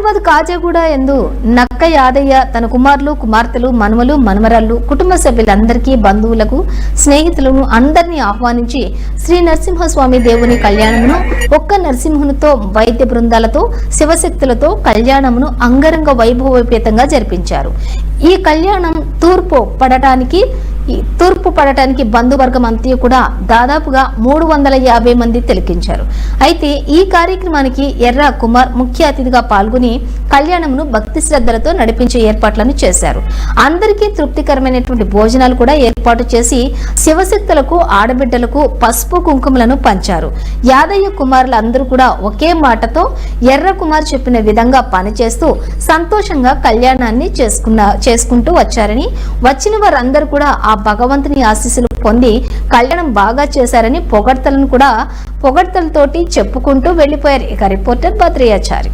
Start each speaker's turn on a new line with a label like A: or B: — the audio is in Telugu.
A: హైదరాబాద్ కాజాగూడ యందు నక్క యాదయ్య తన కుమారులు కుమార్తెలు మనవలు మనమరాళ్ళు కుటుంబ సభ్యులందరికీ బంధువులకు స్నేహితులను అందరినీ ఆహ్వానించి శ్రీ నరసింహస్వామి దేవుని కళ్యాణమును ఒక్క నరసింహునితో వైద్య బృందాలతో శివశక్తులతో కళ్యాణమును అంగరంగ వైభవోపేతంగా జరిపించారు। ఈ కళ్యాణం తూర్పు పడటానికి బంధువర్గం అంతా కూడా దాదాపుగా 350 మంది తిలకించారు। అయితే ఈ కార్యక్రమానికి ఎర్ర కుమార్ ముఖ్య అతిథిగా పాల్గొని కళ్యాణమును భక్తి శ్రద్ధలతో నడిపించే ఏర్పాట్లను చేశారు। అందరికీ తృప్తికరమైనటువంటి భోజనాలు కూడా ఏర్పాటు చేసి శివశక్తులకు ఆడబిడ్డలకు పసుపు కుంకుమలను పంచారు। యాదయ్య కుమారులందరూ కూడా ఒకే మాటతో ఎర్ర కుమార్ చెప్పిన విధంగా పనిచేస్తూ సంతోషంగా కళ్యాణాన్ని చేసుకుంటూ వచ్చారని, వచ్చిన వారందరూ కూడా ఆ భగవంతుని ఆశీస్సులు పొంది కళ్యాణం బాగా చేశారని పొగడ్తలతోటి చెప్పుకుంటూ వెళ్లిపోయారు। ఇక రిపోర్టర్ బద్రియాచారి।